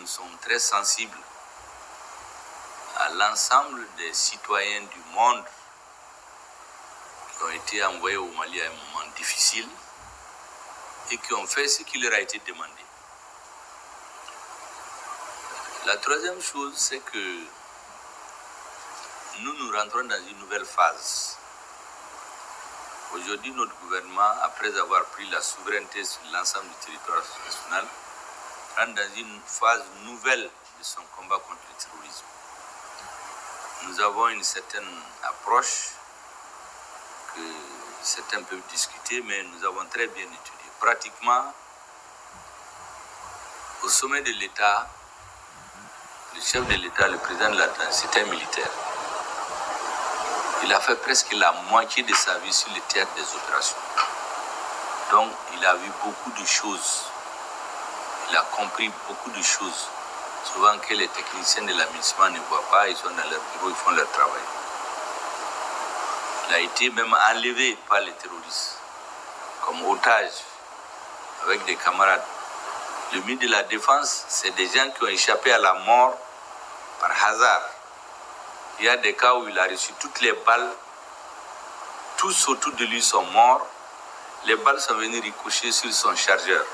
nous sommes très sensibles à l'ensemble des citoyens du monde qui ont été envoyés au Mali à un moment difficile et qui ont fait ce qui leur a été demandé. La troisième chose, c'est que nous rentrons dans une nouvelle phase. Aujourd'hui, notre gouvernement, après avoir pris la souveraineté sur l'ensemble du territoire national, rentre dans une phase nouvelle de son combat contre le terrorisme. Nous avons une certaine approche que certains peuvent discuter, mais nous avons très bien étudié. Pratiquement, au sommet de l'État, le chef de l'État, le président de l'État, c'était un militaire. Il a fait presque la moitié de sa vie sur le théâtre des opérations. Donc, il a vu beaucoup de choses. Il a compris beaucoup de choses. Souvent que les techniciens de l'aménagement ne voient pas, ils sont dans leur bureau, ils font leur travail. Il a été même enlevé par les terroristes, comme otage, avec des camarades. Le ministre de la Défense, c'est des gens qui ont échappé à la mort par hasard. Il y a des cas où il a reçu toutes les balles, tous autour de lui sont morts, les balles sont venues ricocher sur son chargeur.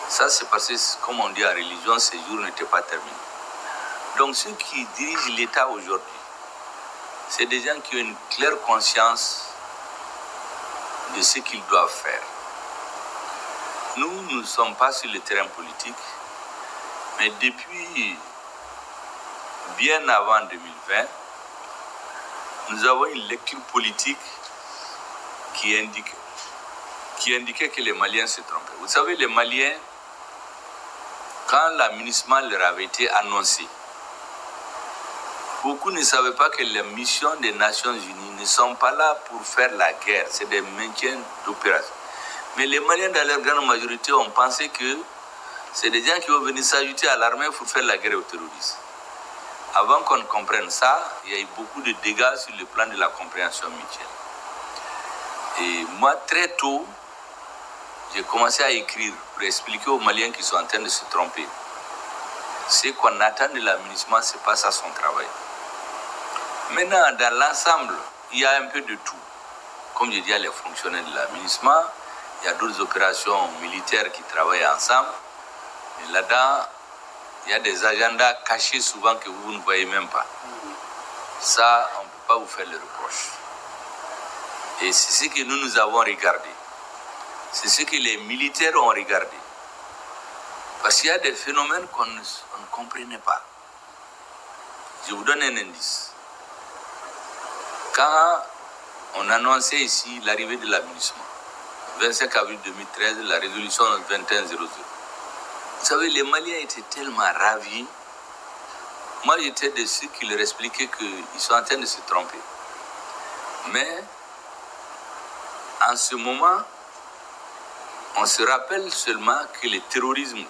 Ça, c'est parce que, comme on dit en religion, ces jours n'étaient pas terminés. Donc, ceux qui dirigent l'État aujourd'hui, c'est des gens qui ont une claire conscience de ce qu'ils doivent faire. Nous ne sommes pas sur le terrain politique, mais depuis bien avant 2020, nous avons une lecture politique qui indiquait que les Maliens se trompaient. Vous savez, les Maliens, quand l'aménagement leur avait été annoncé, beaucoup ne savaient pas que les missions des Nations Unies ne sont pas là pour faire la guerre, c'est des maintiens d'opération. Mais les Maliens, dans leur grande majorité, ont pensé que c'est des gens qui vont venir s'ajouter à l'armée pour faire la guerre aux terroristes. Avant qu'on comprenne ça, il y a eu beaucoup de dégâts sur le plan de la compréhension mutuelle. Et moi, très tôt, j'ai commencé à écrire pour expliquer aux Maliens qui sont en train de se tromper. Ce qu'on attend de l'aménagement, ce n'est pas ça son travail. Maintenant, dans l'ensemble, il y a un peu de tout. Comme je dis à les fonctionnaires de l'aménagement, il y a d'autres opérations militaires qui travaillent ensemble. Et là-dedans, il y a des agendas cachés souvent que vous ne voyez même pas. Ça, on ne peut pas vous faire le reproche. Et c'est ce que nous avons regardé. C'est ce que les militaires ont regardé. Parce qu'il y a des phénomènes qu'on ne comprenait pas. Je vous donne un indice. Quand on annonçait ici l'arrivée de l'aménagement, 25 avril 2013, la résolution 2100, vous savez, les Maliens étaient tellement ravis. Moi, j'étais de ceux qui leur expliquaient qu'ils sont en train de se tromper. Mais, en ce moment, on se rappelle seulement que le terrorisme,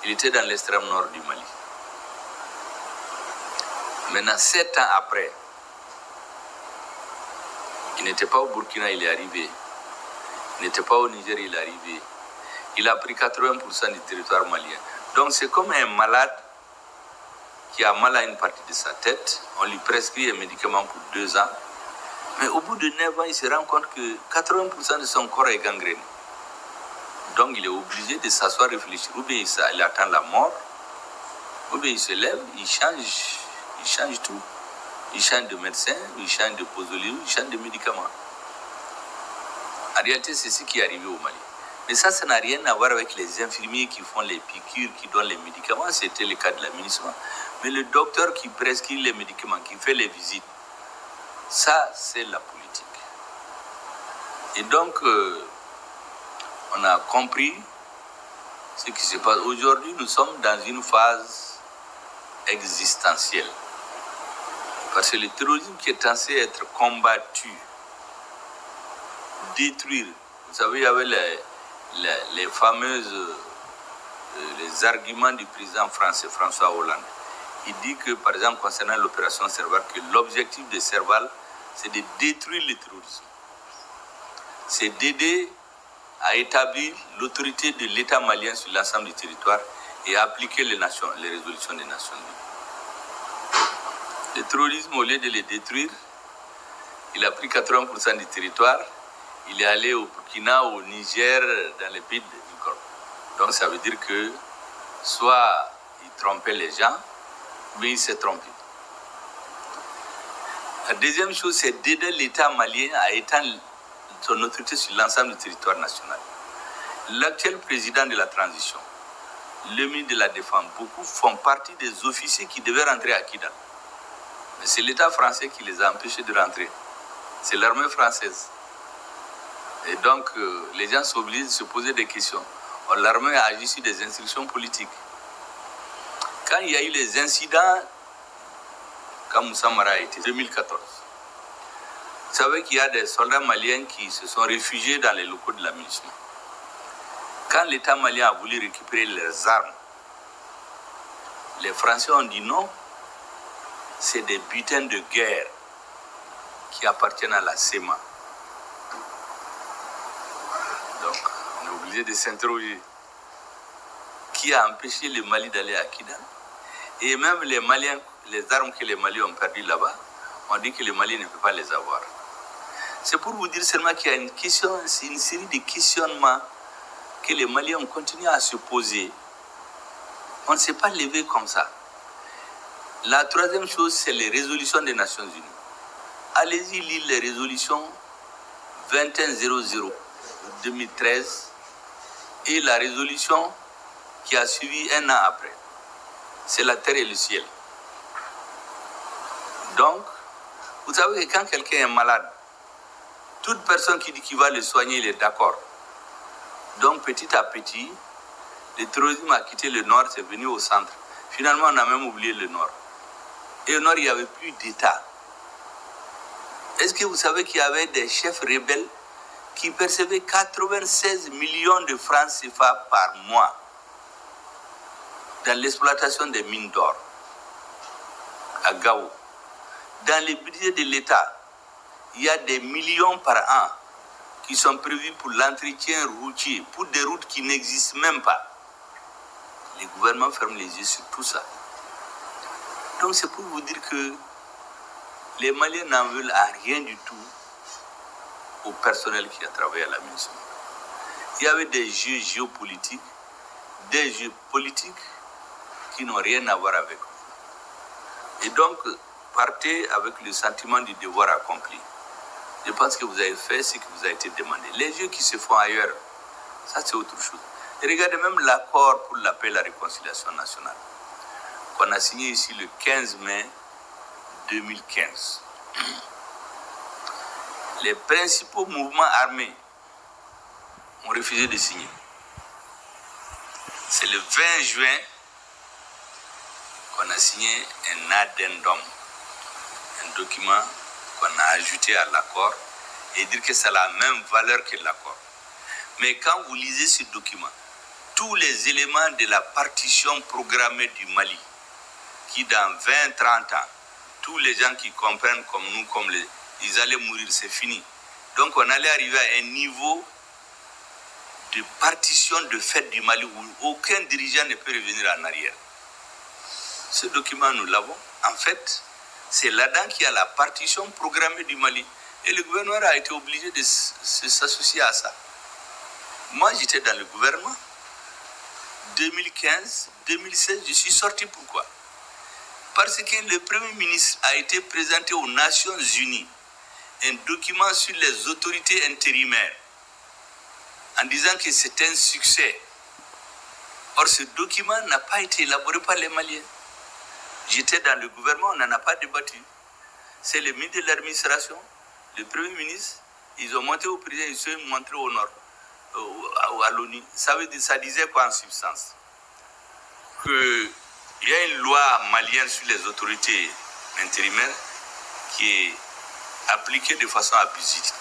il était dans l'extrême nord du Mali. Maintenant, 7 ans après, il n'était pas au Burkina, il est arrivé. Il n'était pas au Niger, il est arrivé. Il a pris 80% du territoire malien. Donc c'est comme un malade qui a mal à une partie de sa tête. On lui prescrit un médicament pour 2 ans. Mais au bout de 9 ans, il se rend compte que 80% de son corps est gangréné. Donc il est obligé de s'asseoir, réfléchir. Ou bien il attend la mort, ou bien il se lève, il change tout. Il change de médecin, il change de posologie, il change de médicaments. En réalité, c'est ce qui est arrivé au Mali. Mais ça n'a rien à voir avec les infirmiers qui font les piqûres, qui donnent les médicaments. C'était le cas de l'aménagement. Mais le docteur qui prescrit les médicaments, qui fait les visites, ça, c'est la politique. Et donc, on a compris ce qui se passe. Aujourd'hui, nous sommes dans une phase existentielle. Parce que le terrorisme qui est censé être combattu, détruire, vous savez, il y avait les fameuses les arguments du président français François Hollande. Il dit que, par exemple, concernant l'opération Serval, que l'objectif de Serval, c'est de détruire le terrorisme. C'est d'aider à établir l'autorité de l'État malien sur l'ensemble du territoire et appliquer les résolutions des Nations Unies. Le terrorisme, au lieu de les détruire, il a pris 80% du territoire, il est allé au Burkina, au Niger, dans les pays du Golfe. Donc ça veut dire que soit il trompait les gens, mais il s'est trompé. La deuxième chose, c'est d'aider l'État malien à étendre son autorité sur l'ensemble du territoire national. L'actuel président de la transition, le ministre de la Défense, beaucoup font partie des officiers qui devaient rentrer à Kidal. Mais c'est l'État français qui les a empêchés de rentrer. C'est l'armée française. Et donc, les gens sont obligés de se poser des questions. L'armée a agi sur des instructions politiques. Quand il y a eu les incidents, quand Moussa Mara a été, 2014, vous savez qu'il y a des soldats maliens qui se sont réfugiés dans les locaux de l'aménagement. Quand l'État malien a voulu récupérer leurs armes, les Français ont dit non, c'est des butins de guerre qui appartiennent à la SEMA. Donc, on est obligé de s'interroger. Qui a empêché le Mali d'aller à Kidal? Et même les Maliens, les armes que les Maliens ont perdues là-bas, on dit que les Maliens ne peuvent pas les avoir. C'est pour vous dire seulement qu'il y a une question, c'est une série de questionnements que les Maliens ont continué à se poser. On ne s'est pas levé comme ça. La troisième chose, c'est les résolutions des Nations Unies. Allez-y lire les résolutions 2100 2013 et la résolution qui a suivi un an après. C'est la terre et le ciel. Donc, vous savez que quand quelqu'un est malade, toute personne qui dit qu'il va le soigner, il est d'accord. Donc, petit à petit, le terrorisme a quitté le nord, c'est venu au centre. Finalement, on a même oublié le nord. Et au nord, il n'y avait plus d'État. Est-ce que vous savez qu'il y avait des chefs rebelles qui percevaient 96 millions de francs CFA par mois dans l'exploitation des mines d'or à Gao? Dans les budgets de l'État, il y a des millions par an qui sont prévus pour l'entretien routier, pour des routes qui n'existent même pas. Les gouvernements ferment les yeux sur tout ça. Donc c'est pour vous dire que les Maliens n'en veulent à rien du tout au personnel qui a travaillé à la mission. Il y avait des jeux géopolitiques, des jeux politiques qui n'ont rien à voir avec eux. Et donc, partez avec le sentiment du devoir accompli. Je pense que vous avez fait ce qui vous a été demandé. Les jeux qui se font ailleurs, ça c'est autre chose. Et regardez même l'accord pour la paix et la réconciliation nationale qu'on a signé ici le 15 mai 2015. Les principaux mouvements armés ont refusé de signer. C'est le 20 juin qu'on a signé un addendum, un document qu'on a ajouté à l'accord et dire que ça a la même valeur que l'accord. Mais quand vous lisez ce document, tous les éléments de la partition programmée du Mali, qui dans 20-30 ans, tous les gens qui comprennent comme nous, ils allaient mourir, c'est fini. Donc on allait arriver à un niveau de partition de fait du Mali où aucun dirigeant ne peut revenir en arrière. Ce document, nous l'avons. En fait, c'est là-dedans qu'il y a la partition programmée du Mali. Et le gouvernement a été obligé de s'associer à ça. Moi, j'étais dans le gouvernement. 2015, 2016, je suis sorti. Pourquoi? Parce que le Premier ministre a été présenté aux Nations Unies un document sur les autorités intérimaires en disant que c'est un succès. Or, ce document n'a pas été élaboré par les Maliens. J'étais dans le gouvernement, on n'en a pas débattu. C'est le ministre de l'administration, le Premier ministre, ils ont monté au président, ils se sont montrés au nord, à l'ONU. Ça disait quoi en substance? Qu'il y a une loi malienne sur les autorités intérimaires qui est appliquée de façon abusive.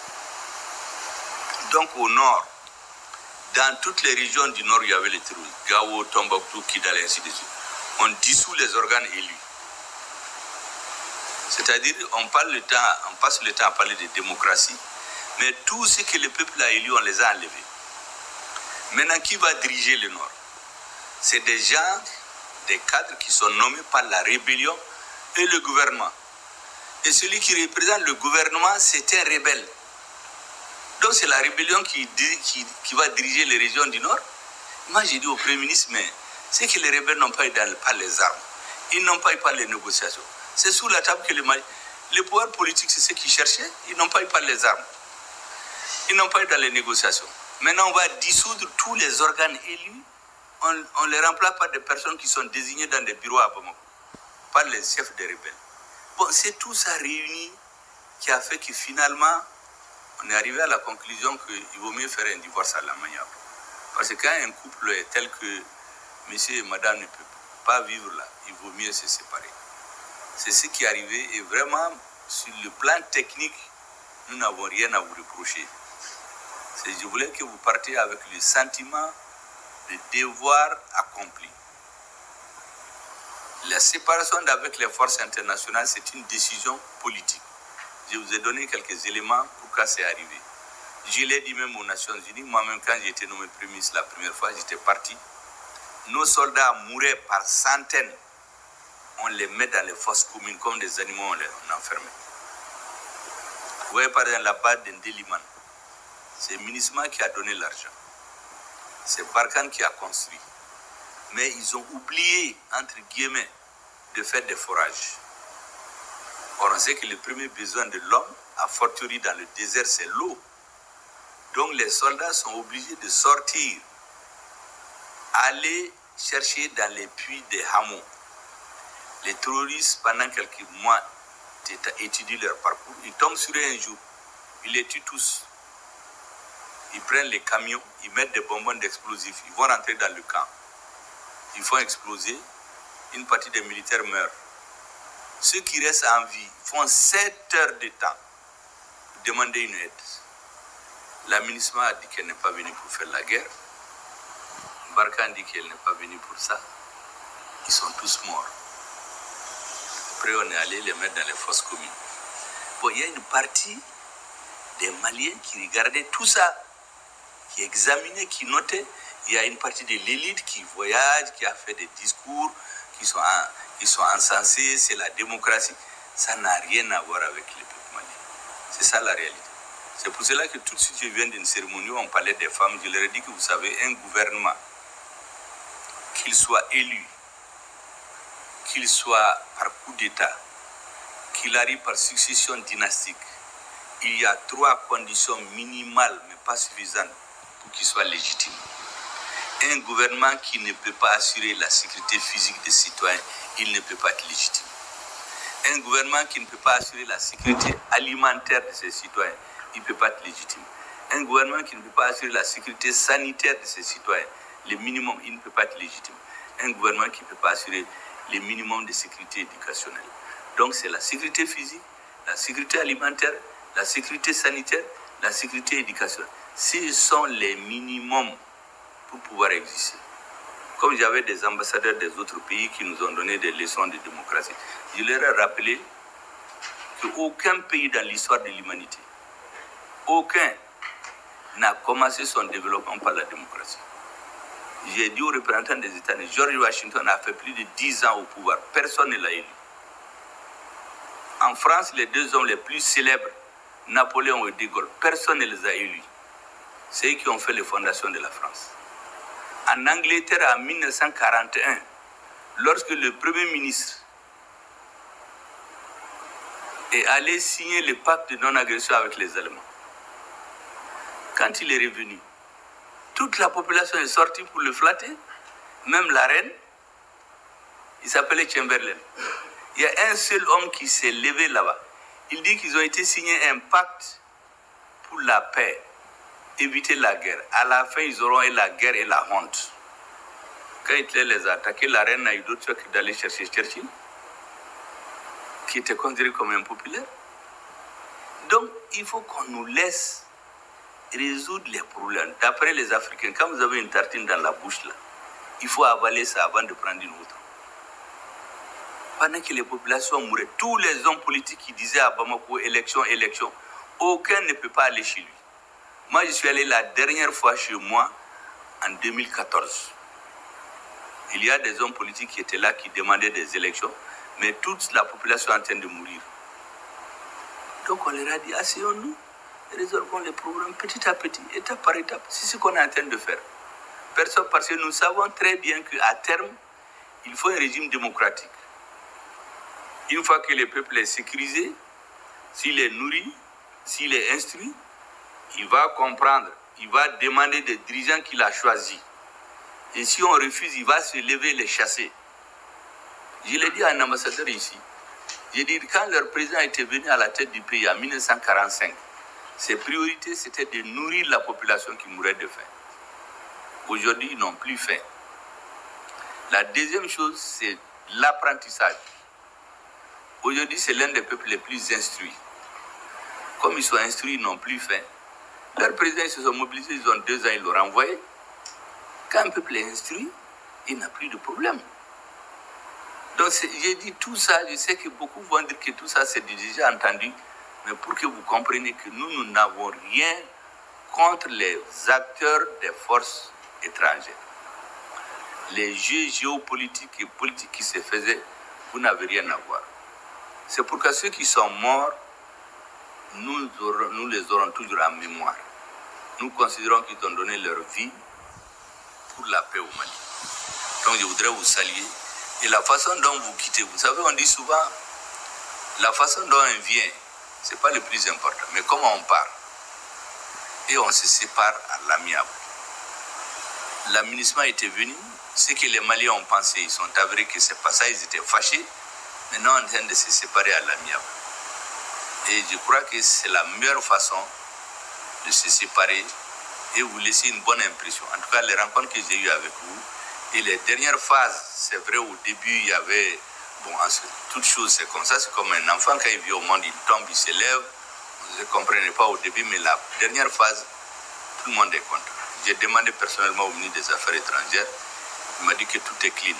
Donc au nord, dans toutes les régions du nord, il y avait les terroristes. Gao, Tombouctou, Kidal, et ainsi de suite. On dissout les organes élus. C'est-à-dire, on passe le temps à parler de démocratie, mais tout ce que le peuple a élu, on les a enlevés. Maintenant, qui va diriger le nord? C'est des gens, des cadres qui sont nommés par la rébellion et le gouvernement. Et celui qui représente le gouvernement, c'est un rebelle. Donc c'est la rébellion qui va diriger les régions du Nord. Moi j'ai dit au Premier ministre, mais c'est que les rebelles n'ont pas eu par les armes. Ils n'ont pas eu par les négociations. C'est sous la table que les pouvoirs politiques, c'est ce qu'ils cherchaient. Ils n'ont pas eu par les armes. Ils n'ont pas eu dans les négociations. Maintenant, on va dissoudre tous les organes élus. On les remplace par des personnes qui sont désignées dans des bureaux à Bamako, par les chefs des rebelles. Bon, c'est tout ça réuni qui a fait que finalement, on est arrivé à la conclusion qu'il vaut mieux faire un divorce à la manière. Parce que quand un couple est tel que monsieur et madame ne peuvent pas vivre là, il vaut mieux se séparer. C'est ce qui est arrivé et vraiment, sur le plan technique, nous n'avons rien à vous reprocher. Je voulais que vous partiez avec le sentiment de devoir accompli. La séparation avec les forces internationales, c'est une décision politique. Je vous ai donné quelques éléments pourquoi c'est arrivé. Je l'ai dit même aux Nations Unies, moi-même quand j'ai été nommé Premier ministre la première fois, j'étais parti. Nos soldats mouraient par centaines. On les met dans les fosses communes comme des animaux, on les enferme. Vous voyez par exemple là-bas d'Indeliman. C'est MINUSMA qui a donné l'argent. C'est Barkhane qui a construit. Mais ils ont oublié, entre guillemets, de faire des forages. Or, on sait que le premier besoin de l'homme, à fortiori dans le désert, c'est l'eau. Donc les soldats sont obligés de sortir, aller chercher dans les puits des hameaux. Les terroristes, pendant quelques mois, étudient leur parcours. Ils tombent sur eux un jour. Ils les tuent tous. Ils prennent les camions, ils mettent des bonbons d'explosifs. Ils vont rentrer dans le camp. Ils font exploser. Une partie des militaires meurent. Ceux qui restent en vie font 7 heures de temps pour demander une aide. La MINUSMA a dit qu'elle n'est pas venue pour faire la guerre. Barkhane dit qu'elle n'est pas venue pour ça. Ils sont tous morts. Après, on est allé les mettre dans les fosses communes. Bon, il y a une partie des Maliens qui regardaient tout ça, qui examinaient, qui notaient. Il y a une partie de l'élite qui voyage, qui a fait des discours, qui sont encensés, c'est la démocratie. Ça n'a rien à voir avec le peuple malien. C'est ça la réalité. C'est pour cela que tout de suite, je viens d'une cérémonie où on parlait des femmes. Je leur ai dit que vous savez, un gouvernement, qu'il soit élu, qu'il soit par coup d'État, qu'il arrive par succession dynastique, il y a 3 conditions minimales, mais pas suffisantes, pour qu'il soit légitime. Un gouvernement qui ne peut pas assurer la sécurité physique des citoyens, il ne peut pas être légitime. Un gouvernement qui ne peut pas assurer la sécurité alimentaire de ses citoyens, il ne peut pas être légitime. Un gouvernement qui ne peut pas assurer la sécurité sanitaire de ses citoyens, le minimum, il ne peut pas être légitime. Un gouvernement qui ne peut pas assurer le minimum de sécurité éducationnelle. Donc c'est la sécurité physique, la sécurité alimentaire, la sécurité sanitaire, la sécurité éducationnelle. Ce sont les minimums pour pouvoir exister. Comme j'avais des ambassadeurs des autres pays qui nous ont donné des leçons de démocratie, je leur ai rappelé qu'aucun pays dans l'histoire de l'humanité, aucun n'a commencé son développement par la démocratie. J'ai dit aux représentants des États-Unis, George Washington a fait plus de 10 ans au pouvoir. Personne ne l'a élu. En France, les 2 hommes les plus célèbres, Napoléon et De Gaulle, personne ne les a élus. C'est eux qui ont fait les fondations de la France. En Angleterre, en 1941, lorsque le Premier ministre est allé signer le pacte de non-agression avec les Allemands, quand il est revenu, toute la population est sortie pour le flatter, même la reine, il s'appelait Chamberlain. Il y a un seul homme qui s'est levé là-bas. Il dit qu'ils ont été signés un pacte pour la paix, éviter la guerre. À la fin, ils auront eu la guerre et la honte. Quand Hitler les a attaqués, la reine n'a eu d'autre chose que d'aller chercher Churchill, qui était considéré comme impopulaire. Donc, il faut qu'on nous laisse résoudre les problèmes. D'après les Africains, quand vous avez une tartine dans la bouche, là, il faut avaler ça avant de prendre une autre. Pendant que les populations mouraient, tous les hommes politiques qui disaient à Bamako, élection, élection, aucun ne peut pas aller chez lui. Moi, je suis allé la dernière fois chez moi en 2014. Il y a des hommes politiques qui étaient là, qui demandaient des élections, mais toute la population est en train de mourir. Donc on leur a dit, asseyons-nous, résolvons les problèmes petit à petit, étape par étape. C'est ce qu'on est en train de faire. Personne, parce que nous savons très bien qu'à terme, il faut un régime démocratique. Une fois que le peuple est sécurisé, s'il est nourri, s'il est instruit, il va comprendre, il va demander des dirigeants qu'il a choisis. Et si on refuse, il va se lever et les chasser. Je l'ai dit à un ambassadeur ici. J'ai dit, quand leur président était venu à la tête du pays en 1945, ses priorités, c'était de nourrir la population qui mourait de faim. Aujourd'hui, ils n'ont plus faim. La deuxième chose, c'est l'apprentissage. Aujourd'hui, c'est l'un des peuples les plus instruits. Comme ils sont instruits, ils n'ont plus faim. Leurs présidents, ils se sont mobilisés, ils ont 2 ans, ils l'ont renvoyé. Quand un peuple est instruit, il n'a plus de problème. Donc, j'ai dit tout ça, je sais que beaucoup vont dire que tout ça, c'est déjà entendu, mais pour que vous compreniez que nous n'avons rien contre les acteurs des forces étrangères. Les jeux géopolitiques et politiques qui se faisaient, vous n'avez rien à voir. C'est pourquoi ceux qui sont morts, nous les aurons toujours en mémoire. Nous considérons qu'ils ont donné leur vie pour la paix au Mali. Donc je voudrais vous saluer. Et la façon dont vous quittez, vous savez, on dit souvent, la façon dont on vient, ce n'est pas le plus important, mais comment on part. Et on se sépare à l'amiable. L'aménagement était venu, ce que les Maliens ont pensé, ils sont avérés que c'est pas ça, ils étaient fâchés. Maintenant, on est en train de se séparer à l'amiable. Et je crois que c'est la meilleure façon de se séparer et vous laisser une bonne impression. En tout cas, les rencontres que j'ai eues avec vous et les dernières phases, c'est vrai, au début, il y avait, bon, toute chose, c'est comme ça, c'est comme un enfant, quand il vient au monde, il tombe, il s'élève. Je ne comprenais pas au début, mais la dernière phase, tout le monde est content. J'ai demandé personnellement au ministre des Affaires étrangères, il m'a dit que tout est clean.